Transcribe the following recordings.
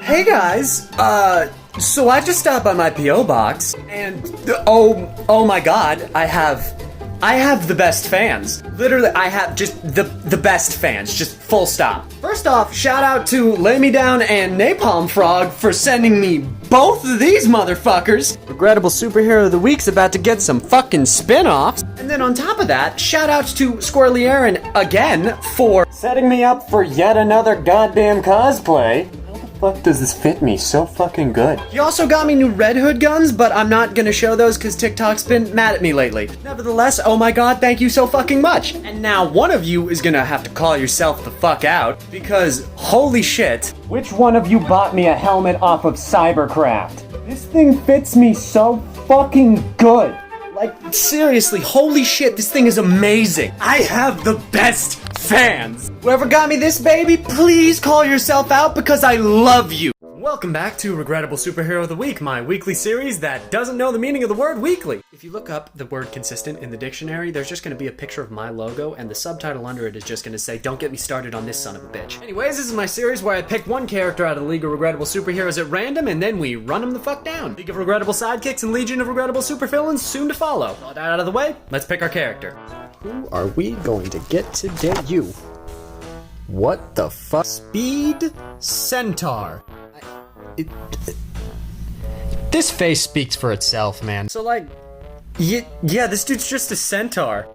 Hey guys, so I just stopped by my P.O. box, and oh my god, I have the best fans. Literally, I have just the best fans, just full stop. First off, shout out to Lay Me Down and Napalm Frog for sending me both of these motherfuckers. Regrettable Superhero of the Week's about to get some fucking spin-offs. And then on top of that, shout outs to Squirrely Aaron again for setting me up for yet another goddamn cosplay. Fuck does this fit me so fucking good? He also got me new Red Hood guns, but I'm not gonna show those because TikTok's been mad at me lately. Nevertheless, oh my god, thank you so fucking much. And now one of you is gonna have to call yourself the fuck out because holy shit. Which one of you bought me a helmet off of Cybercraft? This thing fits me so fucking good. Like, seriously, holy shit, this thing is amazing. I have the best fans. Whoever got me this baby, please call yourself out because I love you. Welcome back to Regrettable Superhero of the Week, my weekly series that doesn't know the meaning of the word weekly. If you look up the word consistent in the dictionary, there's just gonna be a picture of my logo, and the subtitle under it is just gonna say, don't get me started on this son of a bitch. Anyways, this is my series where I pick one character out of the League of Regrettable Superheroes at random, and then we run them the fuck down. League of Regrettable Sidekicks and Legion of Regrettable Supervillains soon to follow. With all that out of the way, let's pick our character. Who are we going to get today? You. What the fuck? Speed Centaur. This face speaks for itself, man. So like, yeah, this dude's just a centaur.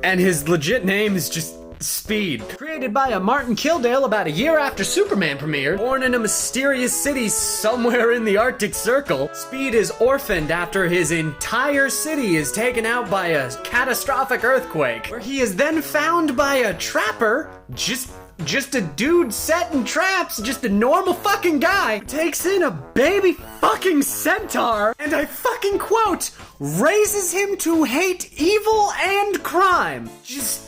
And his legit name is just Speed. Created by a Martin Kildale about a year after Superman premiered. Born in a mysterious city somewhere in the Arctic Circle, Speed is orphaned after his entire city is taken out by a catastrophic earthquake, where he is then found by a trapper, just a dude setting traps, just a normal fucking guy, takes in a baby fucking centaur, and I fucking quote, raises him to hate evil and crime. Just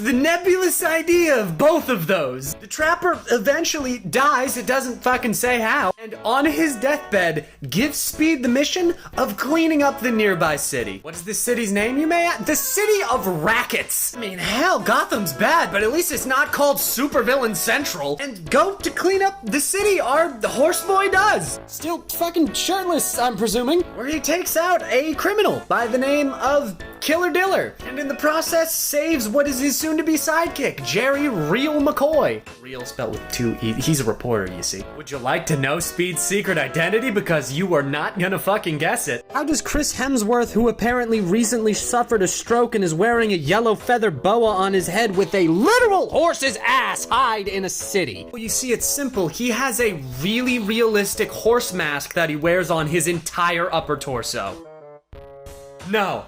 the nebulous idea of both of those. The trapper eventually dies, it doesn't fucking say how, and on his deathbed, gives Speed the mission of cleaning up the nearby city. What is this city's name, you may ask? The city of Rackets. I mean, hell, Gotham's bad, but at least it's not called Supervillain Central. And go to clean up the city, the horse boy does. Still fucking shirtless, I'm presuming, where he takes out a criminal by the name of Killer Diller, and in the process saves what is his soon-to-be sidekick, Jerry Real McCoy. Real spelled with two E. He's a reporter, you see. Would you like to know Speed's secret identity? Because you are not gonna fucking guess it. How does Chris Hemsworth, who apparently recently suffered a stroke and is wearing a yellow feather boa on his head with a literal horse's ass, hide in a city? Well, you see, it's simple. He has a really realistic horse mask that he wears on his entire upper torso. No.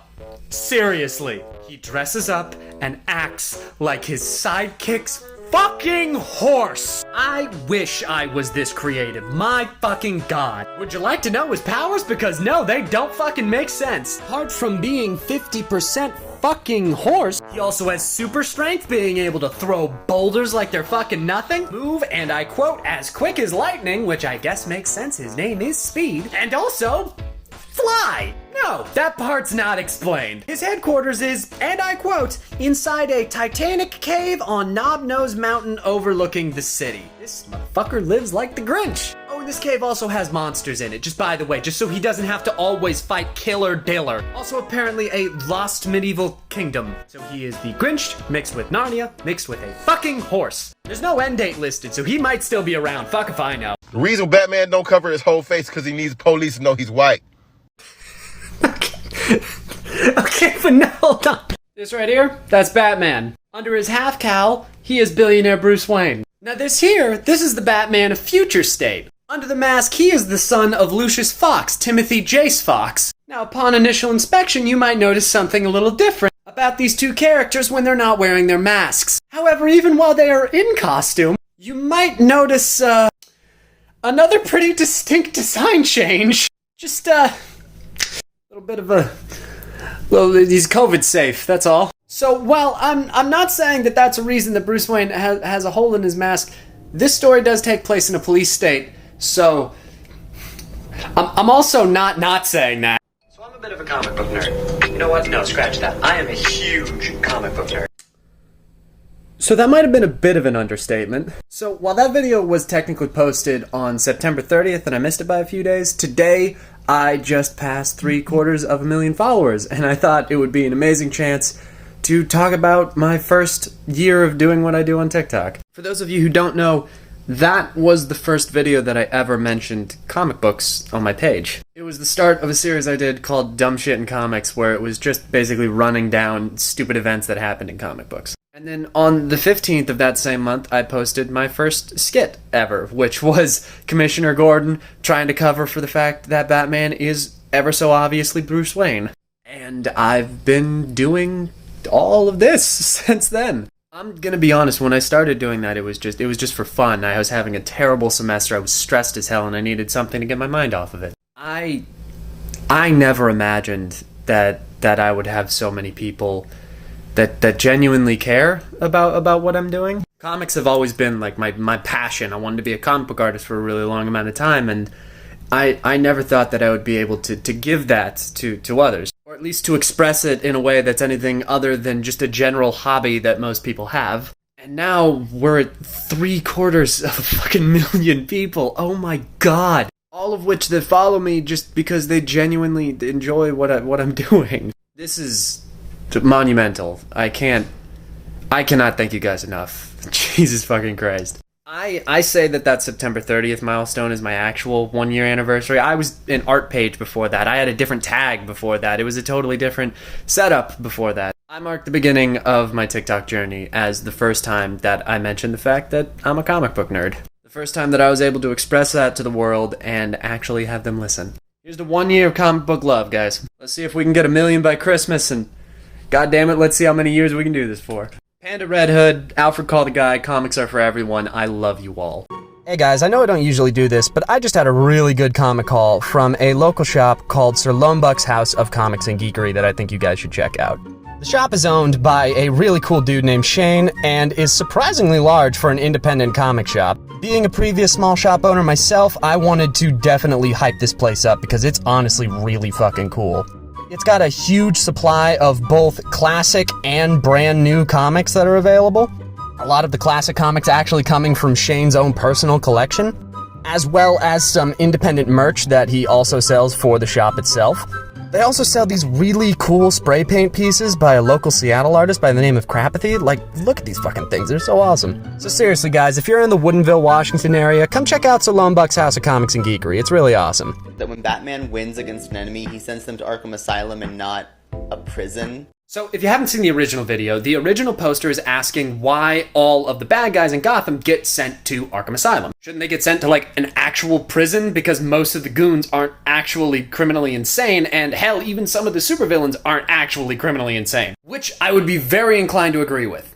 Seriously, he dresses up and acts like his sidekick's fucking horse. I wish I was this creative. My fucking god. Would you like to know his powers? Because no, they don't fucking make sense. Apart from being 50% fucking horse, he also has super strength, being able to throw boulders like they're fucking nothing, move, and I quote, as quick as lightning, which I guess makes sense, his name is Speed, and also fly! No, that part's not explained. His headquarters is, and I quote, inside a titanic cave on Knob-Nose Mountain overlooking the city. This motherfucker lives like the Grinch. Oh, and this cave also has monsters in it, just by the way, just so he doesn't have to always fight Killer Diller. Also apparently a lost medieval kingdom. So he is the Grinch mixed with Narnia, mixed with a fucking horse. There's no end date listed, so he might still be around. Fuck if I know. The reason Batman don't cover his whole face because he needs police to know he's white. Okay, but no, hold on. This right here, that's Batman. Under his half cowl, he is billionaire Bruce Wayne. Now this here, this is the Batman of Future State. Under the mask, he is the son of Lucius Fox, Timothy Jace Fox. Now upon initial inspection, you might notice something a little different about these two characters when they're not wearing their masks. However, even while they are in costume, you might notice, another pretty distinct design change. Just, little bit of a, well, he's COVID safe, that's all. So while I'm not saying that that's a reason that Bruce Wayne has a hole in his mask, this story does take place in a police state, so I'm also not saying that. So I'm a bit of a comic book nerd. You know what? No, scratch that. I am a huge comic book nerd. So that might have been a bit of an understatement. So while that video was technically posted on September 30th and I missed it by a few days, today I just passed 750,000 followers, and I thought it would be an amazing chance to talk about my first year of doing what I do on TikTok. For those of you who don't know, that was the first video that I ever mentioned comic books on my page. It was the start of a series I did called Dumb Shit in Comics, where it was just basically running down stupid events that happened in comic books. And then on the 15th of that same month, I posted my first skit ever, which was Commissioner Gordon trying to cover for the fact that Batman is ever so obviously Bruce Wayne. And I've been doing all of this since then. I'm gonna be honest, when I started doing that, it was just for fun. I was having a terrible semester, I was stressed as hell, and I needed something to get my mind off of it. I never imagined that I would have so many people that genuinely care about what I'm doing. Comics have always been like my passion. I wanted to be a comic book artist for a really long amount of time, and I never thought that I would be able to give that to others. Or at least to express it in a way that's anything other than just a general hobby that most people have. And now we're at 750,000 people. Oh my god. All of which that follow me just because they genuinely enjoy what I'm doing. This is monumental. I cannot thank you guys enough. Jesus fucking Christ. I say that September 30th milestone is my actual 1-year anniversary. I was an art page before that. I had a different tag before that. It was a totally different setup before that. I marked the beginning of my TikTok journey as the first time that I mentioned the fact that I'm a comic book nerd. The first time that I was able to express that to the world and actually have them listen. Here's to 1 year of comic book love, guys. Let's see if we can get 1 million by Christmas, and god damn it, let's see how many years we can do this for. Panda, Red Hood, Alfred Call the Guy, comics are for everyone. I love you all. Hey guys, I know I don't usually do this, but I just had a really good comic haul from a local shop called Sir Lonebuck's House of Comics and Geekery that I think you guys should check out. The shop is owned by a really cool dude named Shane and is surprisingly large for an independent comic shop. Being a previous small shop owner myself, I wanted to definitely hype this place up because it's honestly really fucking cool. It's got a huge supply of both classic and brand new comics that are available. A lot of the classic comics actually coming from Shane's own personal collection, as well as some independent merch that he also sells for the shop itself. They also sell these really cool spray paint pieces by a local Seattle artist by the name of Crapathy. Like, look at these fucking things, they're so awesome. So seriously guys, if you're in the Woodinville, Washington area, come check out Sir Lonebuck's House of Comics and Geekery, it's really awesome. That when Batman wins against an enemy, he sends them to Arkham Asylum and not a prison. So, if you haven't seen the original video, the original poster is asking why all of the bad guys in Gotham get sent to Arkham Asylum. Shouldn't they get sent to, like, an actual prison? Because most of the goons aren't actually criminally insane, and hell, even some of the supervillains aren't actually criminally insane. Which I would be very inclined to agree with,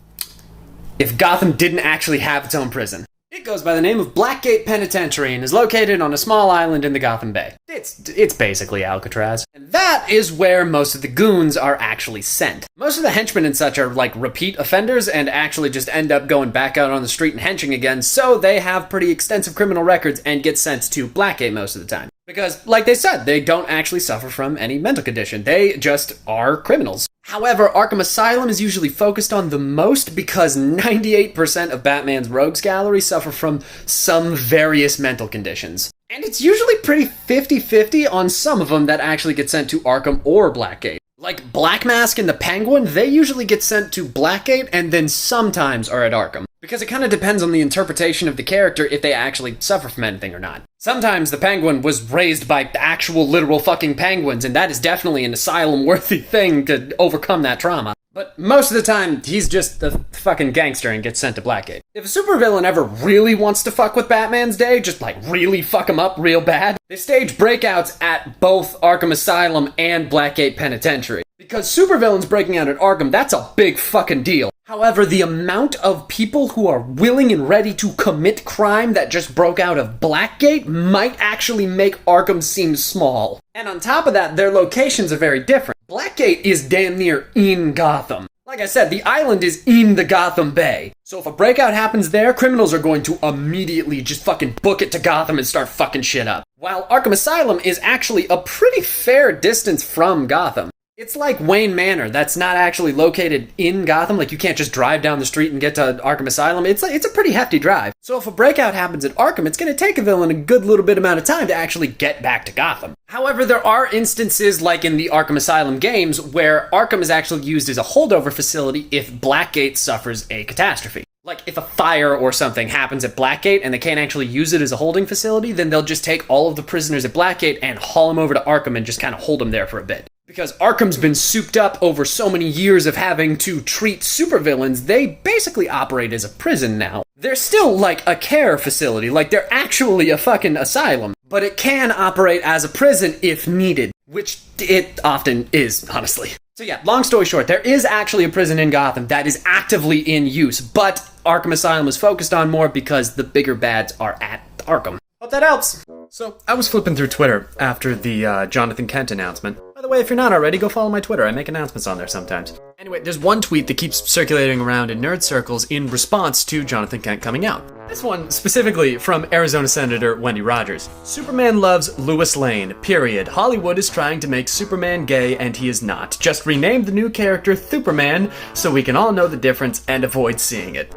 if Gotham didn't actually have its own prison. It goes by the name of Blackgate Penitentiary and is located on a small island in the Gotham Bay. It's basically Alcatraz. And that is where most of the goons are actually sent. Most of the henchmen and such are like repeat offenders and actually just end up going back out on the street and henching again, so they have pretty extensive criminal records and get sent to Blackgate most of the time. Because, like they said, they don't actually suffer from any mental condition. They just are criminals. However, Arkham Asylum is usually focused on the most because 98% of Batman's rogues gallery suffer from some various mental conditions. And it's usually pretty 50-50 on some of them that actually get sent to Arkham or Blackgate. Like Black Mask and the Penguin, they usually get sent to Blackgate and then sometimes are at Arkham. Because it kind of depends on the interpretation of the character if they actually suffer from anything or not. Sometimes the Penguin was raised by actual literal fucking penguins, and that is definitely an asylum-worthy thing to overcome that trauma. But most of the time, he's just a fucking gangster and gets sent to Blackgate. If a supervillain ever really wants to fuck with Batman's day, just like really fuck him up real bad, they stage breakouts at both Arkham Asylum and Blackgate Penitentiary. Because supervillains breaking out at Arkham, that's a big fucking deal. However, the amount of people who are willing and ready to commit crime that just broke out of Blackgate might actually make Arkham seem small. And on top of that, their locations are very different. Blackgate is damn near in Gotham. Like I said, the island is in the Gotham Bay. So if a breakout happens there, criminals are going to immediately just fucking book it to Gotham and start fucking shit up. While Arkham Asylum is actually a pretty fair distance from Gotham. It's like Wayne Manor that's not actually located in Gotham. Like, you can't just drive down the street and get to Arkham Asylum. It's a pretty hefty drive. So if a breakout happens at Arkham, it's going to take a villain a good little bit amount of time to actually get back to Gotham. However, there are instances like in the Arkham Asylum games where Arkham is actually used as a holdover facility if Blackgate suffers a catastrophe. Like, if a fire or something happens at Blackgate and they can't actually use it as a holding facility, then they'll just take all of the prisoners at Blackgate and haul them over to Arkham and just kind of hold them there for a bit. Because Arkham's been souped up over so many years of having to treat supervillains, they basically operate as a prison now. They're still like a care facility, like they're actually a fucking asylum, but it can operate as a prison if needed, which it often is, honestly. So yeah, long story short, there is actually a prison in Gotham that is actively in use, but Arkham Asylum is focused on more because the bigger bads are at Arkham. Hope that helps. So, I was flipping through Twitter after the Jonathan Kent announcement. By the way, if you're not already, go follow my Twitter. I make announcements on there sometimes. Anyway, there's one tweet that keeps circulating around in nerd circles in response to Jonathan Kent coming out. This one specifically from Arizona Senator Wendy Rogers. Superman loves Lois Lane, period. Hollywood is trying to make Superman gay and he is not. Just rename the new character Thuperman so we can all know the difference and avoid seeing it.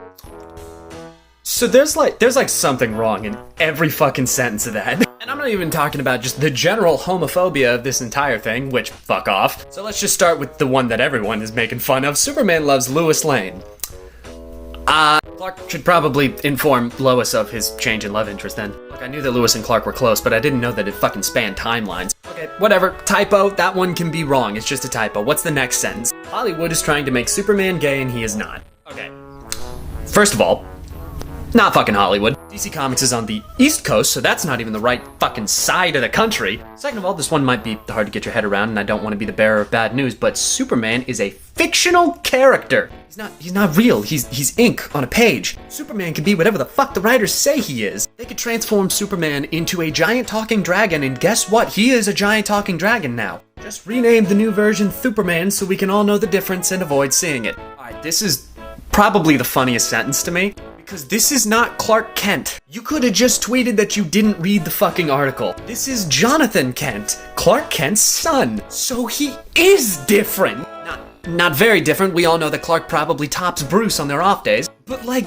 So there's like something wrong in every fucking sentence of that. And I'm not even talking about just the general homophobia of this entire thing, which fuck off. So let's just start with the one that everyone is making fun of. Superman loves Lois Lane. Clark should probably inform Lois of his change in love interest then. Look, I knew that Lois and Clark were close, but I didn't know that it fucking spanned timelines. Okay, whatever. Typo, that one can be wrong. It's just a typo. What's the next sentence? Hollywood is trying to make Superman gay and he is not. Okay. First of all, not fucking Hollywood. DC Comics is on the East Coast, so that's not even the right fucking side of the country. Second of all, this one might be hard to get your head around, and I don't want to be the bearer of bad news, but Superman is a fictional character. He's not real. He's ink on a page. Superman can be whatever the fuck the writers say he is. They could transform Superman into a giant talking dragon, and guess what? He is a giant talking dragon now. Just rename the new version Thuperman so we can all know the difference and avoid seeing it. Alright, this is probably the funniest sentence to me. Because this is not Clark Kent. You could have just tweeted that you didn't read the fucking article. This is Jonathan Kent, Clark Kent's son. So he is different. Not very different. We all know that Clark probably tops Bruce on their off days. But like,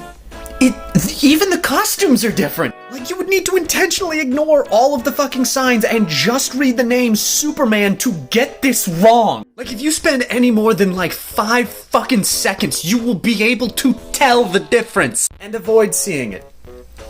even the costumes are different. Like, you would need to intentionally ignore all of the fucking signs and just read the name Superman to get this wrong. Like, if you spend any more than like 5 fucking seconds, you will be able to tell the difference and avoid seeing it.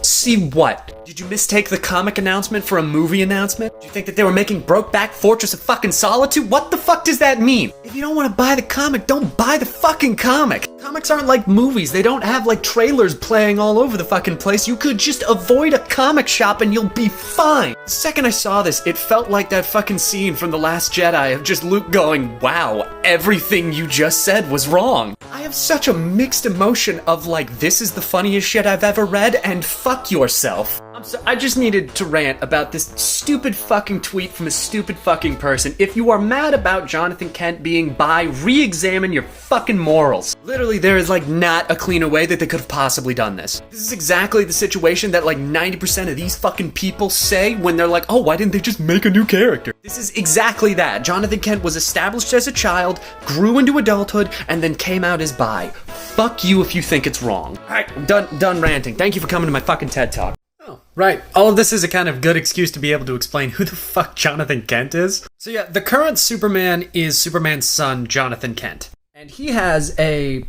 See what? Did you mistake the comic announcement for a movie announcement? Do you think that they were making Brokeback Fortress of fucking Solitude? What the fuck does that mean? If you don't want to buy the comic, don't buy the fucking comic. Comics aren't like movies. They don't have like trailers playing all over the fucking place. You could just avoid a comic shop and you'll be fine. The second I saw this, it felt like that fucking scene from The Last Jedi of just Luke going, wow, everything you just said was wrong. I have such a mixed emotion of like, this is the funniest shit I've ever read, and fuck yourself. I just needed to rant about this stupid fucking tweet from a stupid fucking person. If you are mad about Jonathan Kent being bi, re-examine your fucking morals. Literally, there is like not a cleaner way that they could have possibly done this. This is exactly the situation that like 90% of these fucking people say when they're like, oh, why didn't they just make a new character? This is exactly that. Jonathan Kent was established as a child, grew into adulthood, and then came out as bi. Fuck you if you think it's wrong. Alright, I'm done ranting. Thank you for coming to my fucking TED Talk. Oh, right. All of this is a kind of good excuse to be able to explain who the fuck Jonathan Kent is. So yeah, the current Superman is Superman's son, Jonathan Kent. And he has a,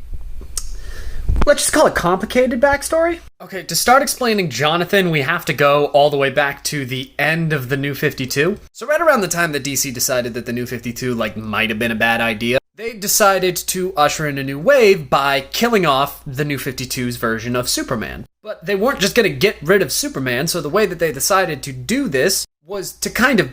let's just call it complicated backstory. Okay, to start explaining Jonathan, we have to go all the way back to the end of the New 52. So right around the time that DC decided that the New 52, like, might have been a bad idea, they decided to usher in a new wave by killing off the New 52's version of Superman. But they weren't just going to get rid of Superman, so the way that they decided to do this was to kind of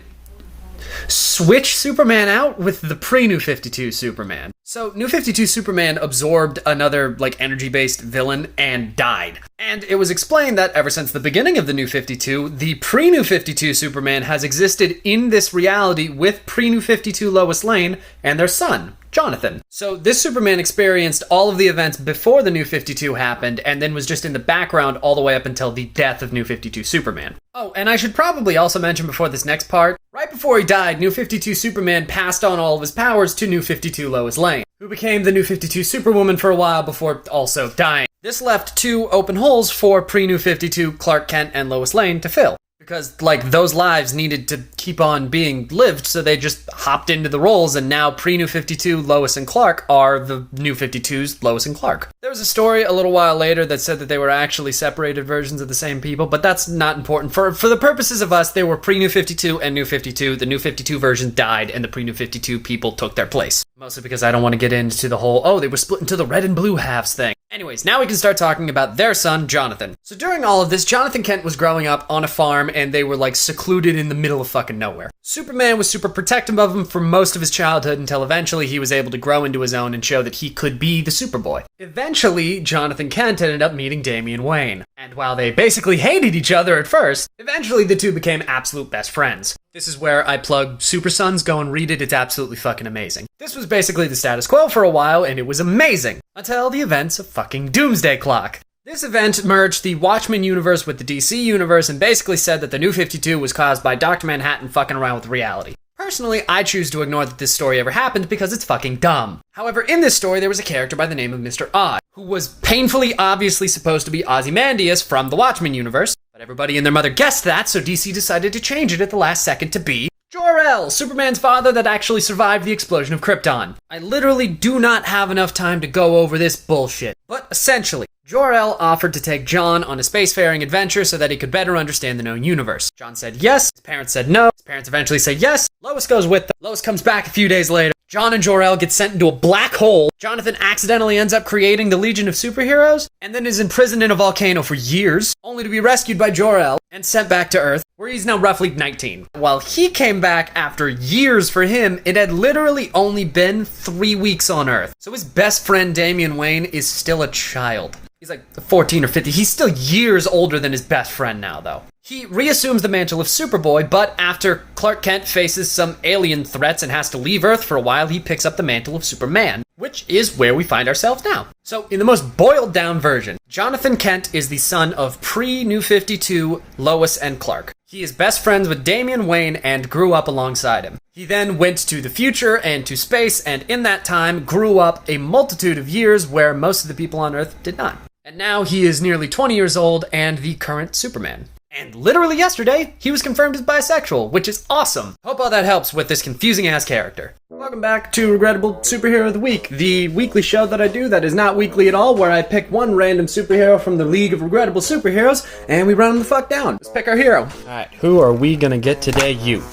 switch Superman out with the pre-New 52 Superman. So New 52 Superman absorbed another, like, energy-based villain and died. And it was explained that ever since the beginning of the New 52, the pre-New 52 Superman has existed in this reality with pre-New 52 Lois Lane and their son, Jonathan. So this Superman experienced all of the events before the New 52 happened and then was just in the background all the way up until the death of New 52 Superman. Oh, and I should probably also mention before this next part, Right before he died, New 52 Superman passed on all of his powers to New 52 Lois Lane, who became the New 52 Superwoman for a while before also dying. This left 2 open holes for pre-New 52 Clark Kent and Lois Lane to fill. Because, like, those lives needed to keep on being lived, so they just hopped into the roles, and now pre-New 52 Lois and Clark are the New 52's Lois and Clark. There was a story a little while later that said that they were actually separated versions of the same people, but that's not important. For the purposes of us, they were pre-New 52 and New 52. The New 52 version died, and the pre-New 52 people took their place. Mostly because I don't want to get into the whole, oh, they were split into the red and blue halves thing. Anyways, now we can start talking about their son, Jonathan. So during all of this, Jonathan Kent was growing up on a farm, and they were, like, secluded in the middle of fucking nowhere. Superman was super protective of him for most of his childhood until eventually he was able to grow into his own and show that he could be the Superboy. Eventually, Jonathan Kent ended up meeting Damian Wayne. And while they basically hated each other at first, eventually the two became absolute best friends. This is where I plug Super Sons. Go and read it. It's absolutely fucking amazing. This was basically the status quo for a while, and it was amazing. Until the events of fucking Doomsday Clock. This event merged the Watchmen universe with the DC universe and basically said that the New 52 was caused by Dr. Manhattan fucking around with reality. Personally, I choose to ignore that this story ever happened because it's fucking dumb. However, in this story, there was a character by the name of Mr. Odd, who was painfully obviously supposed to be Ozymandias from the Watchmen universe, but everybody and their mother guessed that, so DC decided to change it at the last second to be Jor-El, Superman's father that actually survived the explosion of Krypton. I literally do not have enough time to go over this bullshit, but essentially, Jor-El offered to take John on a spacefaring adventure so that he could better understand the known universe. John said yes, his parents said no, his parents eventually say yes, Lois goes with them. Lois comes back a few days later. John and Jor-El get sent into a black hole. Jonathan accidentally ends up creating the Legion of Superheroes, and then is imprisoned in a volcano for years, only to be rescued by Jor-El and sent back to Earth, where he's now roughly 19. While he came back after years for him, it had literally only been 3 weeks on Earth. So his best friend Damian Wayne is still a child. He's like 14 or 15. He's still years older than his best friend now, though. He reassumes the mantle of Superboy, but after Clark Kent faces some alien threats and has to leave Earth for a while, he picks up the mantle of Superman, which is where we find ourselves now. So, in the most boiled down version, Jonathan Kent is the son of pre-New 52 Lois and Clark. He is best friends with Damian Wayne and grew up alongside him. He then went to the future and to space, and in that time grew up a multitude of years where most of the people on Earth did not. And now he is nearly 20 years old and the current Superman. And literally yesterday, he was confirmed as bisexual, which is awesome. Hope all that helps with this confusing-ass character. Welcome back to Regrettable Superhero of the Week, the weekly show that I do that is not weekly at all, where I pick one random superhero from the League of Regrettable Superheroes, and we run them the fuck down. Let's pick our hero. Alright, who are we gonna get today? You.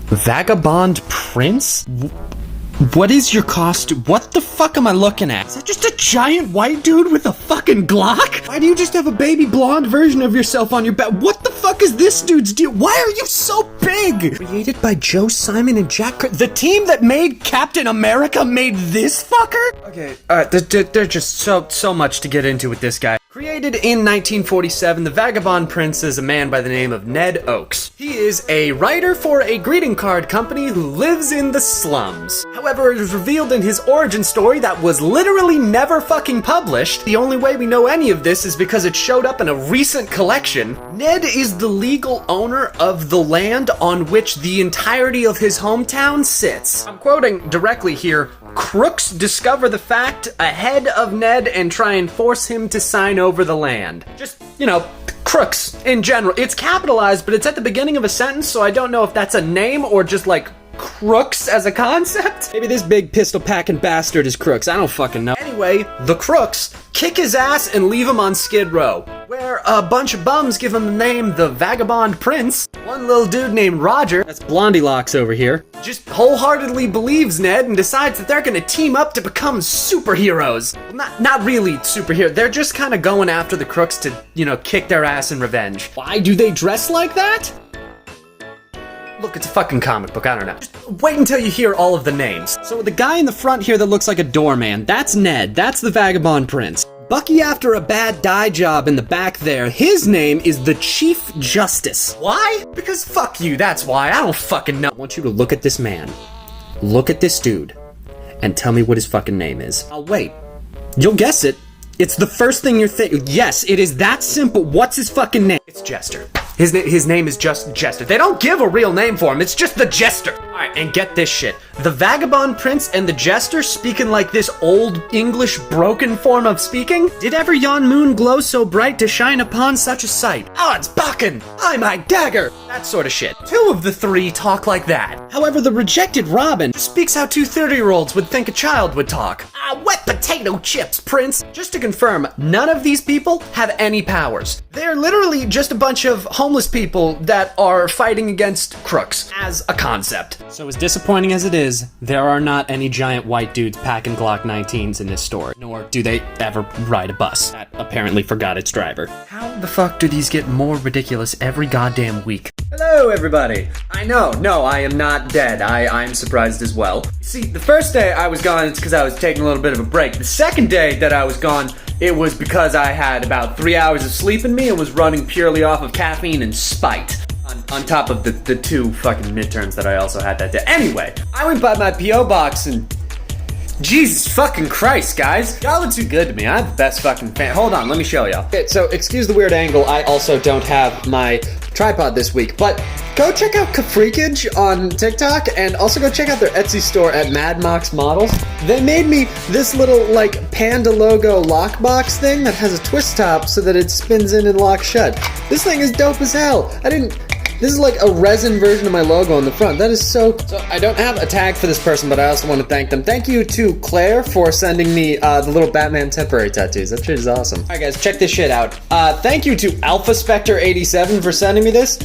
Vagabond Prince? What is your costume? What the fuck am I looking at? Is that just a giant white dude with a fucking Glock? Why do you just have a baby blonde version of yourself on your back? What the fuck is this dude's deal? Why are you so big? Created by Joe Simon and Jack the team that made Captain America made this fucker? Okay, there's just so much to get into with this guy. Created in 1947, the Vagabond Prince is a man by the name of Ned Oakes. He is a writer for a greeting card company who lives in the slums. However, it was revealed in his origin story that was literally never fucking published. The only way we know any of this is because it showed up in a recent collection. Ned is the legal owner of the land on which the entirety of his hometown sits. I'm quoting directly here. Crooks discover the fact ahead of Ned and try and force him to sign over the land. Just, crooks in general. It's capitalized, but it's at the beginning of a sentence, so I don't know if that's a name or just like crooks as a concept. Maybe this big pistol packing bastard is Crooks. I don't fucking know. Anyway, the Crooks kick his ass and leave him on Skid Row, where a bunch of bums give him the name the Vagabond Prince. One little dude named Roger, that's Blondie Locks over here, just wholeheartedly believes Ned and decides that they're gonna team up to become superheroes. Well, not really superheroes. They're just kind of going after the Crooks to, kick their ass in revenge. Why do they dress like that? Look, it's a fucking comic book, I don't know. Just wait until you hear all of the names. So the guy in the front here that looks like a doorman, that's Ned, that's the Vagabond Prince. Bucky after a bad dye job in the back there, his name is the Chief Justice. Why? Because fuck you, that's why, I don't fucking know. I want you to look at this man, look at this dude, and tell me what his fucking name is. I'll wait. You'll guess it. It's the first thing you're thinking. Yes, it is that simple. What's his fucking name? It's Jester. His name is just Jester. They don't give a real name for him. It's just the Jester. All right, and get this shit. The Vagabond Prince and the Jester speaking like this old English broken form of speaking. Did ever yon moon glow so bright to shine upon such a sight? Odds bakken, I my dagger. That sort of shit. Two of the three talk like that. However, the rejected Robin speaks how two 30-year-olds would think a child would talk. Wet potato chips, Prince. Just to confirm, none of these people have any powers. They're literally just a bunch of homeless people that are fighting against crooks as a concept. So as disappointing as it is, there are not any giant white dudes packing Glock 19s in this store, nor do they ever ride a bus that apparently forgot its driver. How the fuck do these get more ridiculous every goddamn week? Hello, everybody. I know, no, I am not dead. I'm surprised as well. See, the first day I was gone, it's because I was taking a little bit of a break. The second day that I was gone, it was because I had about 3 hours of sleep in me and was running purely off of caffeine and spite. On top of the two fucking midterms that I also had that day. Anyway, I went by my P.O. box and... Jesus fucking Christ, guys. Y'all are too good to me. I'm the best fucking fan. Hold on, let me show y'all. Okay, so excuse the weird angle. I also don't have my tripod this week, but go check out Kafreakage on TikTok and also go check out their Etsy store at Mad Mox Models. They made me this little, like, Panda logo lockbox thing that has a twist top so that it spins in and locks shut. This thing is dope as hell. This is like a resin version of my logo on the front. That is so I don't have a tag for this person, but I also want to thank them. Thank you to Claire for sending me the little Batman temporary tattoos. That shit is awesome. All right, guys, check this shit out. Thank you to Alpha Spectre 87 for sending me this.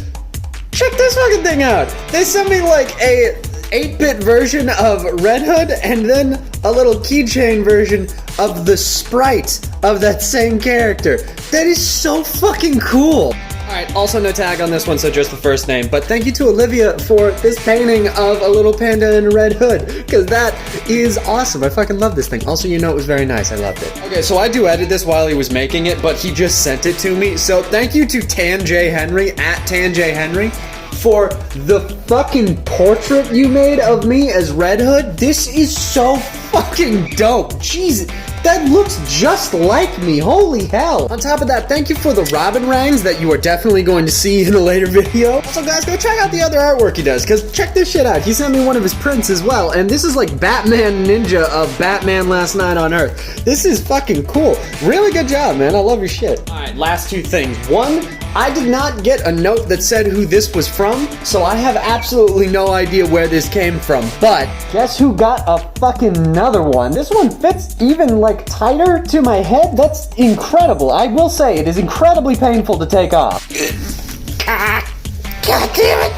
Check this fucking thing out. They sent me like a 8-bit version of Red Hood and then a little keychain version of the sprite of that same character. That is so fucking cool. Alright, also no tag on this one, so just the first name. But thank you to Olivia for this painting of a little panda in a red hood, because that is awesome. I fucking love this thing. Also, you know, it was very nice. I loved it. Okay, so I duetted this while he was making it, but he just sent it to me. So thank you to Tan J Henry, at Tan J Henry, for the fucking portrait you made of me as Red Hood. This is so fucking dope. Jesus. That looks just like me. Holy hell. On top of that, thank you for the Robin rangs that you are definitely going to see in a later video. Also, guys, go check out the other artwork he does, because check this shit out. He sent me one of his prints as well, and this is like Batman Ninja of Batman Last Night on Earth. This is fucking cool. Really good job, man. I love your shit. All right, last two things. One, I did not get a note that said who this was from, so I have absolutely no idea where this came from. But guess who got a fucking another one? This one fits even like tighter to my head. That's incredible. I will say it is incredibly painful to take off. God damn it!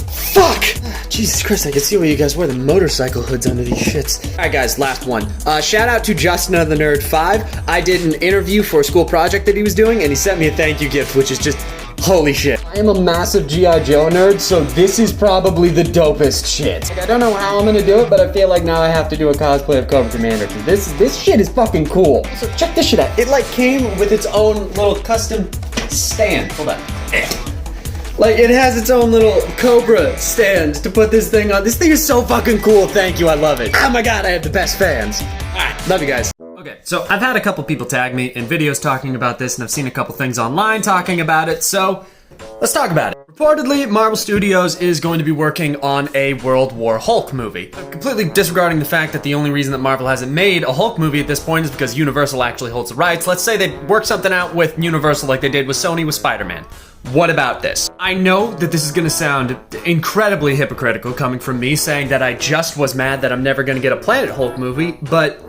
Fuck! Jesus Christ, I can see why you guys wear the motorcycle hoods under these shits. Alright guys, last one. Shout out to Justin of the Nerd 5. I did an interview for a school project that he was doing, and he sent me a thank you gift, which is just holy shit. I am a massive G.I. Joe nerd, so this is probably the dopest shit. Like, I don't know how I'm gonna do it, but I feel like now I have to do a cosplay of Cobra Commander, because this shit is fucking cool. So check this shit out. It like came with its own little custom stand. Hold on. Like, it has its own little Cobra stand to put this thing on. This thing is so fucking cool. Thank you. I love it. Oh my god, I have the best fans. Alright, love you guys. Okay, so I've had a couple people tag me in videos talking about this, and I've seen a couple things online talking about it, so let's talk about it. Reportedly, Marvel Studios is going to be working on a World War Hulk movie. Completely disregarding the fact that the only reason that Marvel hasn't made a Hulk movie at this point is because Universal actually holds the rights. Let's say they work something out with Universal like they did with Sony with Spider-Man. What about this? I know that this is gonna sound incredibly hypocritical coming from me saying that I just was mad that I'm never gonna get a Planet Hulk movie, but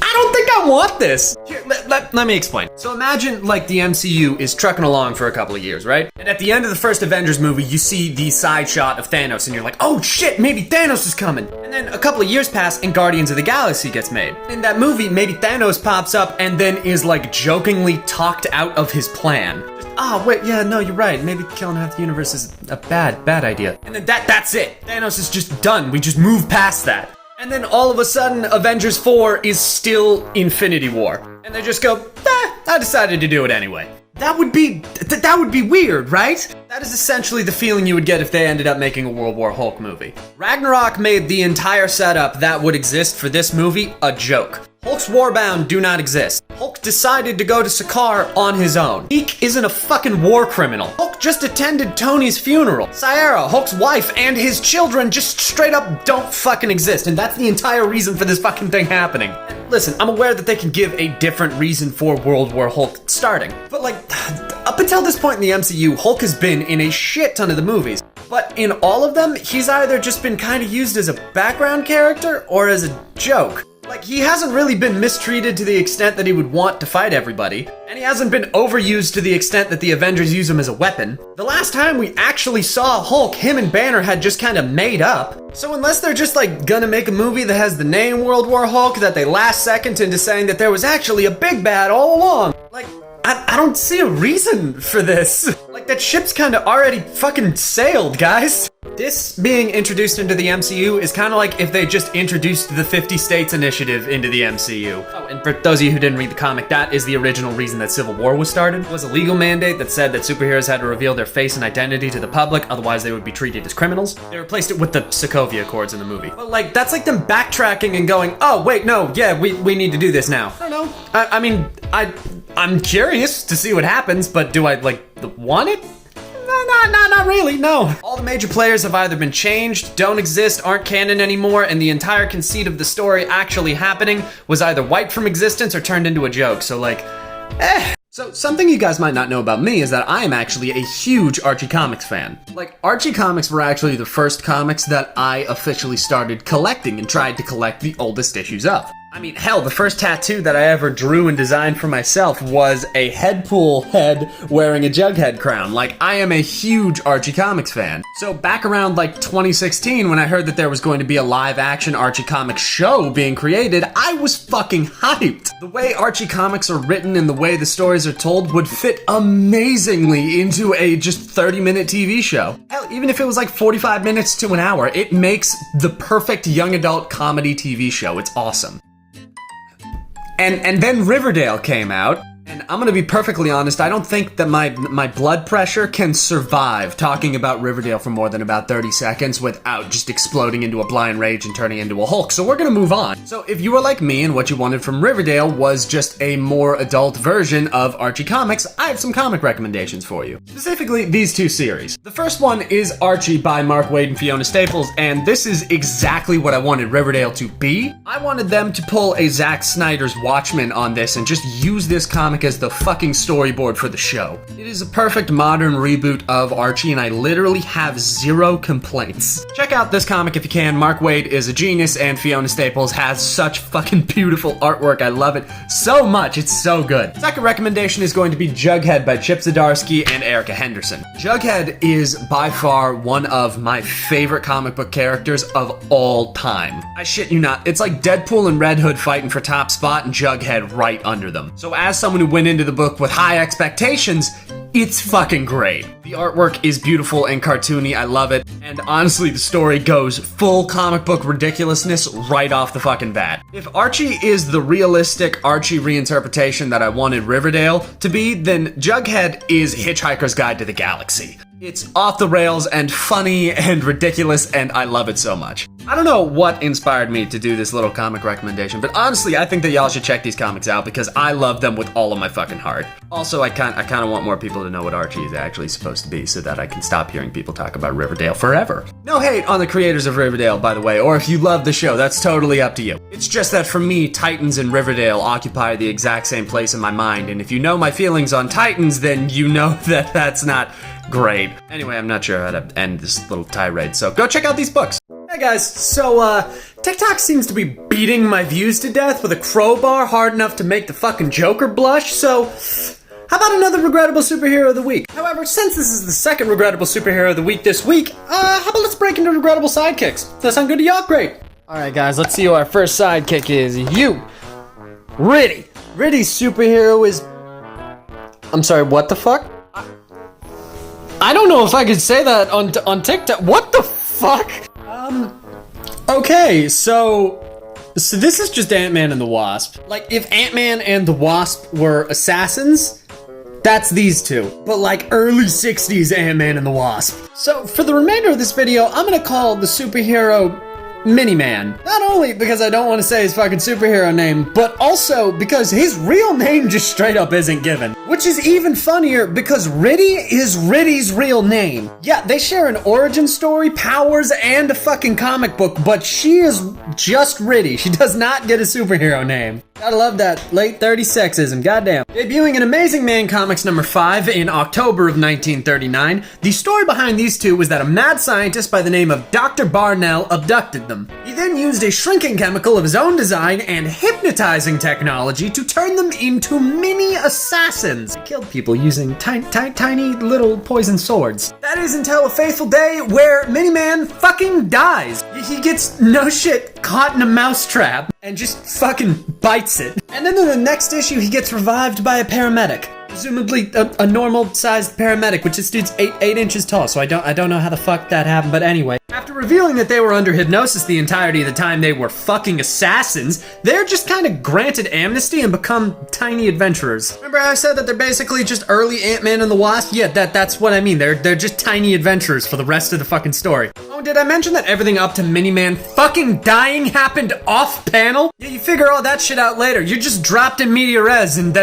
I don't think I want this. Here, let me explain. So imagine like the MCU is trucking along for a couple of years, right? And at the end of the first Avengers movie, you see the side shot of Thanos and you're like, oh shit, maybe Thanos is coming. And then a couple of years pass and Guardians of the Galaxy gets made. In that movie, maybe Thanos pops up and then is like jokingly talked out of his plan. Oh, wait, yeah, no, you're right. Maybe killing half the universe is a bad idea. And then that's it. Thanos is just done. We just move past that. And then all of a sudden, Avengers 4 is still Infinity War. And they just go, I decided to do it anyway. That would be weird, right? That is essentially the feeling you would get if they ended up making a World War Hulk movie. Ragnarok made the entire setup that would exist for this movie a joke. Hulk's Warbound do not exist. Hulk decided to go to Sakaar on his own. Zeke isn't a fucking war criminal. Hulk just attended Tony's funeral. Sierra, Hulk's wife, and his children just straight up don't fucking exist, and that's the entire reason for this fucking thing happening. And listen, I'm aware that they can give a different reason for World War Hulk starting, but like, up until this point in the MCU, Hulk has been in a shit ton of the movies. But in all of them, he's either just been kind of used as a background character or as a joke. Like, he hasn't really been mistreated to the extent that he would want to fight everybody, and he hasn't been overused to the extent that the Avengers use him as a weapon. The last time we actually saw Hulk, him and Banner had just kind of made up. So unless they're just like gonna make a movie that has the name World War Hulk that they last second into saying that there was actually a big bad all along, like, I don't see a reason for this. Like, that ship's kind of already fucking sailed, guys. This being introduced into the MCU is kind of like if they just introduced the 50 States Initiative into the MCU. Oh, and for those of you who didn't read the comic, that is the original reason that Civil War was started. It was a legal mandate that said that superheroes had to reveal their face and identity to the public, otherwise they would be treated as criminals. They replaced it with the Sokovia Accords in the movie. But like, that's like them backtracking and going, oh wait, no, yeah, we need to do this now. I don't know. I mean, I'm curious to see what happens, but do I like want it? Not really, no. All the major players have either been changed, don't exist, aren't canon anymore, and the entire conceit of the story actually happening was either wiped from existence or turned into a joke, so like, So something you guys might not know about me is that I am actually a huge Archie comics fan. Like, Archie comics were actually the first comics that I officially started collecting and tried to collect the oldest issues of. I mean, hell, the first tattoo that I ever drew and designed for myself was a Headpool head wearing a Jughead crown. Like, I am a huge Archie comics fan. So back around like 2016, when I heard that there was going to be a live-action Archie comics show being created, I was fucking hyped. The way Archie comics are written and the way the stories are told would fit amazingly into a just 30-minute TV show. Hell, even if it was like 45 minutes to an hour, it makes the perfect young adult comedy TV show. It's awesome. And then Riverdale came out, and I'm gonna be perfectly honest, I don't think that my blood pressure can survive talking about Riverdale for more than about 30 seconds without just exploding into a blind rage and turning into a Hulk, so we're gonna move on. So if you were like me and what you wanted from Riverdale was just a more adult version of Archie comics, I have some comic recommendations for you. Specifically, these two series. The first one is Archie by Mark Waid and Fiona Staples, and this is exactly what I wanted Riverdale to be. I wanted them to pull a Zack Snyder's Watchmen on this and just use this comic as the fucking storyboard for the show. It is a perfect modern reboot of Archie, and I literally have zero complaints. Check out this comic if you can. Mark Waid is a genius, and Fiona Staples has such fucking beautiful artwork. I love it so much. It's so good. Second recommendation is going to be Jughead by Chip Zdarsky and Erica Henderson. Jughead is by far one of my favorite comic book characters of all time. I shit you not. It's like Deadpool and Red Hood fighting for top spot and Jughead right under them. So as someone who went into the book with high expectations, it's fucking great. The artwork is beautiful and cartoony, I love it, and honestly the story goes full comic book ridiculousness right off the fucking bat. If Archie is the realistic Archie reinterpretation that I wanted Riverdale to be, then Jughead is Hitchhiker's Guide to the Galaxy. It's off the rails and funny and ridiculous, and I love it so much. I don't know what inspired me to do this little comic recommendation, but honestly, I think that y'all should check these comics out because I love them with all of my fucking heart. Also, I kind of want more people to know what Archie is actually supposed to be so that I can stop hearing people talk about Riverdale forever. No hate on the creators of Riverdale, by the way, or if you love the show, that's totally up to you. It's just that for me, Titans and Riverdale occupy the exact same place in my mind, and if you know my feelings on Titans, then you know that that's not great. Anyway, I'm not sure how to end this little tirade, so go check out these books. Hey guys, so TikTok seems to be beating my views to death with a crowbar hard enough to make the fucking Joker blush, so how about another Regrettable Superhero of the Week? However, since this is the second Regrettable Superhero of the Week this week, how about let's break into Regrettable Sidekicks? Does that sound good to y'all? Great. Alright guys, let's see who our first sidekick is. You! Riddy! Riddy's superhero is... I'm sorry, what the fuck? I don't know if I could say that on TikTok. What the fuck? Okay, so this is just Ant-Man and the Wasp. Like, if Ant-Man and the Wasp were assassins, that's these two. But like early 60s Ant-Man and the Wasp. So for the remainder of this video, I'm gonna call the superhero Miniman. Not only because I don't want to say his fucking superhero name, but also because his real name just straight up isn't given. Which is even funnier because Riddy is Riddy's real name. Yeah, they share an origin story, powers, and a fucking comic book, but she is just Riddy. She does not get a superhero name. Gotta love that late 30s sexism, goddamn. Debuting in Amazing Man Comics number 5 in October of 1939, the story behind these two was that a mad scientist by the name of Dr. Barnell abducted them. He then used a shrinking chemical of his own design and hypnotizing technology to turn them into mini assassins. He killed people using tiny little poison swords. That is until a fateful day where Miniman fucking dies. He gets, no shit, caught in a mousetrap and just fucking bites it. And then in the next issue, he gets revived by a paramedic. Presumably a normal-sized paramedic, which this dude's 8 inches tall, so I don't know how the fuck that happened, but anyway. After revealing that they were under hypnosis the entirety of the time they were fucking assassins, they're just kind of granted amnesty and become tiny adventurers. Remember how I said that they're basically just early Ant-Man and the Wasp? Yeah, that's what I mean. They're just tiny adventurers for the rest of the fucking story. Oh, did I mention that everything up to Miniman fucking dying happened off-panel? Yeah, you figure all that shit out later. You're just dropped in media res, and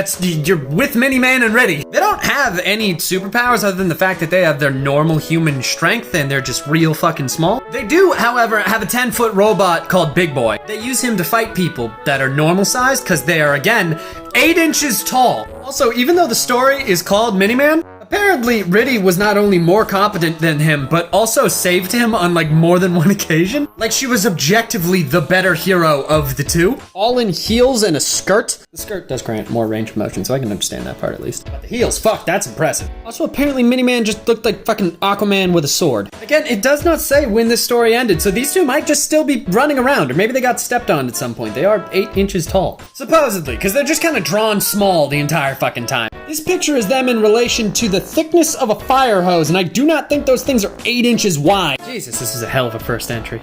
you're with Miniman and Reddy. They don't have any superpowers other than the fact that they have their normal human strength and they're just real fucking small. They do, however, have a 10-foot robot called Big Boy. They use him to fight people that are normal sized because they are, again, 8 inches tall. Also, even though the story is called Miniman, apparently Riddy was not only more competent than him, but also saved him on like more than one occasion. Like she was objectively the better hero of the two. All in heels and a skirt. The skirt does grant more range of motion, so I can understand that part at least. But the heels, fuck, that's impressive. Also, apparently Miniman just looked like fucking Aquaman with a sword. Again, it does not say when this story ended, so these two might just still be running around, or maybe they got stepped on at some point. They are 8 inches tall. Supposedly, because they're just kind of drawn small the entire fucking time. This picture is them in relation to the thickness of a fire hose, and I do not think those things are 8 inches wide. Jesus, this is a hell of a first entry.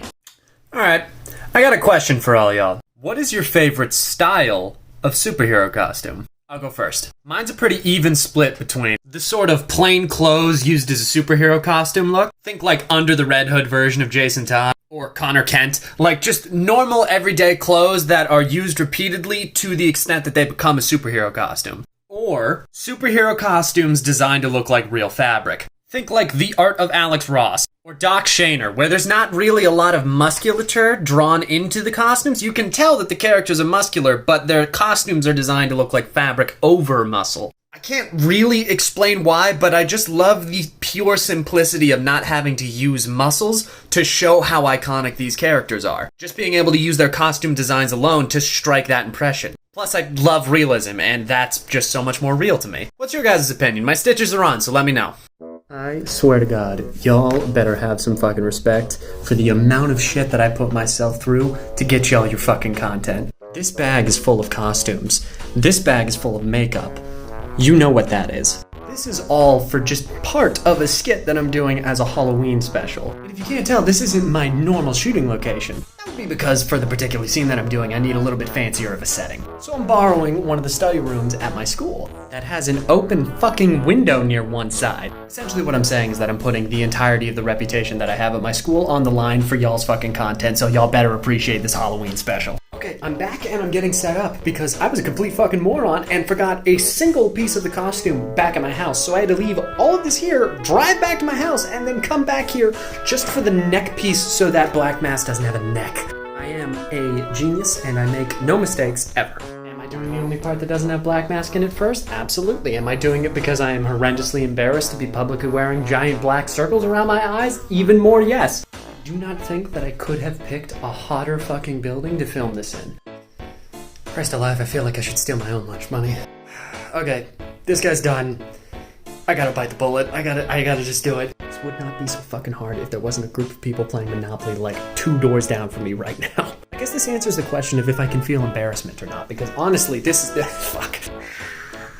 Alright, I got a question for all y'all. What is your favorite style of superhero costume? I'll go first. Mine's a pretty even split between the sort of plain clothes used as a superhero costume look. Think like Under the Red Hood version of Jason Todd or Connor Kent. Like just normal everyday clothes that are used repeatedly to the extent that they become a superhero costume. Or superhero costumes designed to look like real fabric. Think like The Art of Alex Ross or Doc Shaner, where there's not really a lot of musculature drawn into the costumes. You can tell that the characters are muscular, but their costumes are designed to look like fabric over muscle. I can't really explain why, but I just love the pure simplicity of not having to use muscles to show how iconic these characters are. Just being able to use their costume designs alone to strike that impression. Plus, I love realism, and that's just so much more real to me. What's your guys' opinion? My stitches are on, so let me know. I swear to God, y'all better have some fucking respect for the amount of shit that I put myself through to get y'all your fucking content. This bag is full of costumes. This bag is full of makeup. You know what that is. This is all for just part of a skit that I'm doing as a Halloween special. And if you can't tell, this isn't my normal shooting location. That would be because for the particular scene that I'm doing, I need a little bit fancier of a setting. So I'm borrowing one of the study rooms at my school that has an open fucking window near one side. Essentially what I'm saying is that I'm putting the entirety of the reputation that I have at my school on the line for y'all's fucking content, so y'all better appreciate this Halloween special. Okay, I'm back and I'm getting set up because I was a complete fucking moron and forgot a single piece of the costume back at my house. So I had to leave all of this here, drive back to my house, and then come back here just for the neck piece so that Black Mask doesn't have a neck. I am a genius and I make no mistakes ever. Am I doing the only part that doesn't have Black Mask in it first? Absolutely. Am I doing it because I am horrendously embarrassed to be publicly wearing giant black circles around my eyes? Even more, yes. Do not think that I could have picked a hotter fucking building to film this in. Christ alive, I feel like I should steal my own lunch money. Okay, this guy's done. I gotta bite the bullet. I gotta just do it. This would not be so fucking hard if there wasn't a group of people playing Monopoly like 2 doors down from me right now. I guess this answers the question of if I can feel embarrassment or not, because honestly, this is the fuck.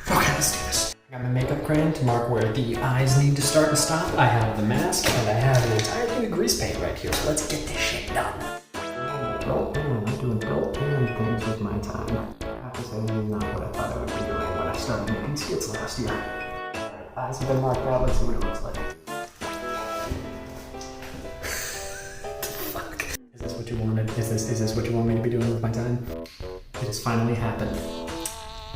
Okay, let's do this. I got my makeup crayon to mark where the eyes need to start and stop. I have the mask, and I have an entire thing of grease paint right here, so let's get this shit done. I'm doing built and things with my time. I have to say, this is not what I thought I would be doing when I started making skits last year. Eyes have been marked out, let's see what it looks like. Fuck. Is this what what you wanted? Is this what you want me to be doing with my time? It has finally happened.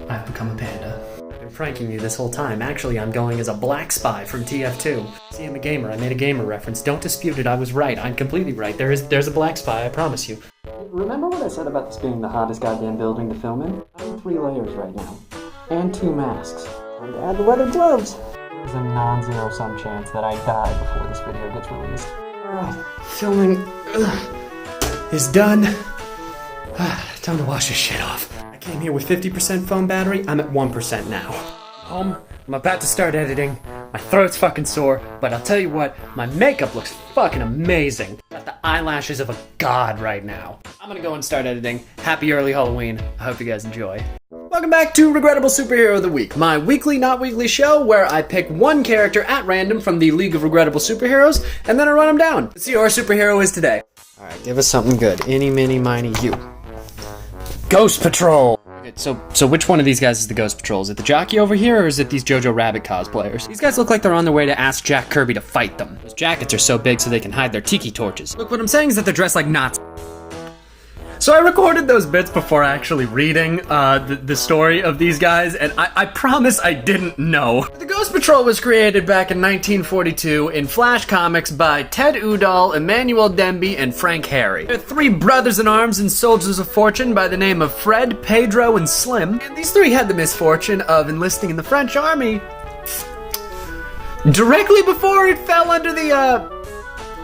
I've become a panda. I've been pranking you this whole time. Actually, I'm going as a black spy from TF2. See, I'm a gamer. I made a gamer reference. Don't dispute it. I was right. I'm completely right. There's a black spy, I promise you. Remember what I said about this being the hottest goddamn building to film in? I'm in 3 layers right now. And 2 masks. And add the leather gloves. There's a non-zero sum chance that I die before this video gets released. Alright, filming is done. Time to wash this shit off. I came here with 50% phone battery. I'm at 1% now. I'm about to start editing. My throat's fucking sore, but I'll tell you what, my makeup looks fucking amazing. Got the eyelashes of a god right now. I'm gonna go and start editing. Happy early Halloween. I hope you guys enjoy. Welcome back to Regrettable Superhero of the Week, my weekly, not weekly show where I pick one character at random from the League of Regrettable Superheroes, and then I run them down. Let's see who our superhero is today. Alright, give us something good. Eeny, miny, miny, you. Ghost Patrol! Okay, so which one of these guys is the Ghost Patrol? Is it the jockey over here, or is it these Jojo Rabbit cosplayers? These guys look like they're on their way to ask Jack Kirby to fight them. Those jackets are so big so they can hide their tiki torches. Look, what I'm saying is that they're dressed like Nazis. So I recorded those bits before actually reading the story of these guys, and I promise I didn't know. The Ghost Patrol was created back in 1942 in Flash Comics by Ted Udall, Emmanuel Demby, and Frank Harry. They're 3 brothers-in-arms and soldiers of fortune by the name of Fred, Pedro, and Slim, and these 3 had the misfortune of enlisting in the French army directly before it fell under the,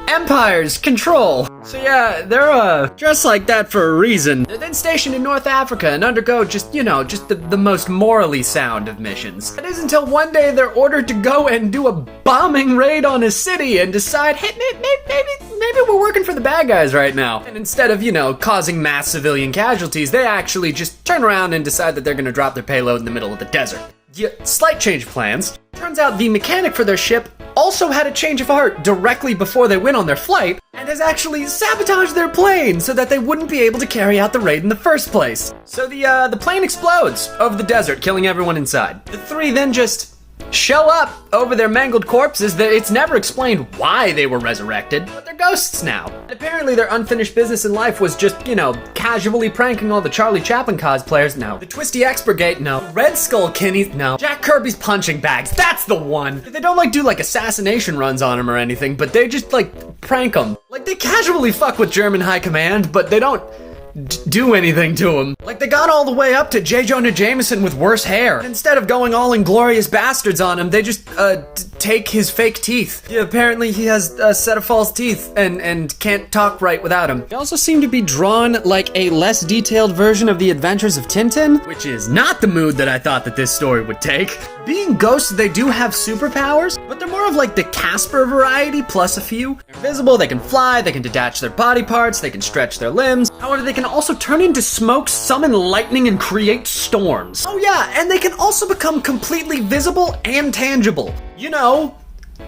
Empire's control. So yeah, they're dressed like that for a reason. They're then stationed in North Africa and undergo just the most morally sound of missions. It is until one day they're ordered to go and do a bombing raid on a city and decide, hey, maybe we're working for the bad guys right now. And instead of, causing mass civilian casualties, they actually just turn around and decide that they're gonna drop their payload in the middle of the desert. Yeah, slight change of plans. Turns out the mechanic for their ship also had a change of heart directly before they went on their flight, and has actually sabotaged their plane so that they wouldn't be able to carry out the raid in the first place. So the plane explodes over the desert, killing everyone inside. The 3 then just show up over their mangled corpses. It's never explained why they were resurrected, but they're ghosts now. And apparently their unfinished business in life was just, casually pranking all the Charlie Chaplin cosplayers. No. The Twisty Brigade, no. Red Skull Kinney, no. Jack Kirby's punching bags, that's the one. They don't do assassination runs on him or anything, but they just prank them. They casually fuck with German high command, but they don't do anything to him. They got all the way up to J. Jonah Jameson with worse hair. And instead of going all Inglorious Bastards on him, they just, take his fake teeth. Yeah, apparently he has a set of false teeth and can't talk right without them. They also seem to be drawn like a less detailed version of the Adventures of Tintin, which is not the mood that I thought that this story would take. Being ghosts, they do have superpowers, but they're more of the Casper variety plus a few. They're invisible, they can fly, they can detach their body parts, they can stretch their limbs. However, they can also turn into smoke, summon lightning, and create storms. Oh yeah, and they can also become completely visible and tangible.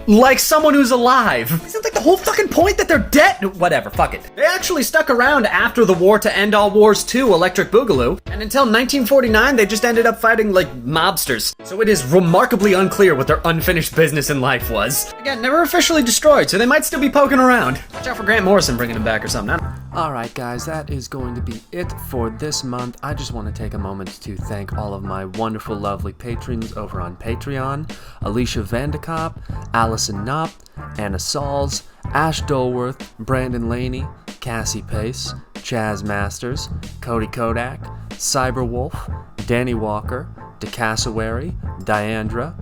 Like someone who's alive. Isn't the whole fucking point that they're dead? Whatever, fuck it. They actually stuck around after the War to End All Wars 2 Electric Boogaloo, and until 1949 they just ended up fighting mobsters. So it is remarkably unclear what their unfinished business in life was. Again, never officially destroyed, so they might still be poking around. Watch out for Grant Morrison bringing them back or something. Alright guys, that is going to be it for this month. I just want to take a moment to thank all of my wonderful, lovely patrons over on Patreon. Alicia Vandekop, Allison Knopp, Anna Sauls, Ash Dolworth, Brandon Laney, Cassie Pace, Chaz Masters, Cody Kodak, Cyberwolf, Danny Walker, DeCassowary, Diandra,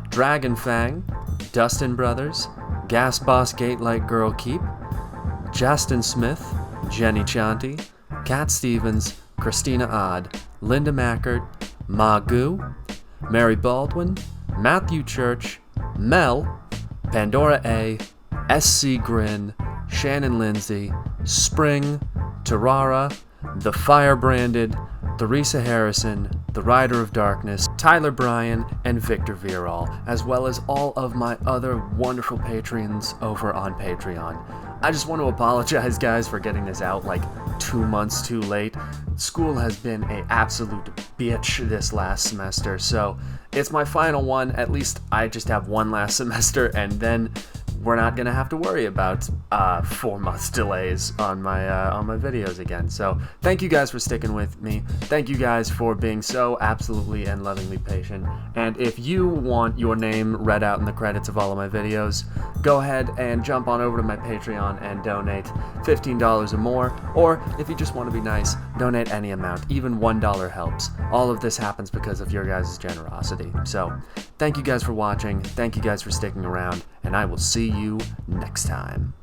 Dragonfang, Dustin Brothers, Gas Boss Gatelight Girl Keep, Justin Smith, Jenny Chanti, Kat Stevens, Christina Odd, Linda Mackert, Magoo, Mary Baldwin, Matthew Church, Mel, Pandora A, SC Grin, Shannon Lindsay, Spring, Tarara, The Firebranded, Theresa Harrison, The Rider of Darkness, Tyler Bryan, and Victor Virall, as well as all of my other wonderful patrons over on Patreon. I just want to apologize, guys, for getting this out 2 months too late. School has been an absolute bitch this last semester, so it's my final one. At least I just have one last semester, and then we're not gonna have to worry about 4 months delays on my videos again. So thank you guys for sticking with me. Thank you guys for being so absolutely and lovingly patient. And if you want your name read out in the credits of all of my videos, go ahead and jump on over to my Patreon and donate $15 or more. Or if you just want to be nice, donate any amount. Even $1 helps. All of this happens because of your guys' generosity. So thank you guys for watching. Thank you guys for sticking around. And I will see you next time.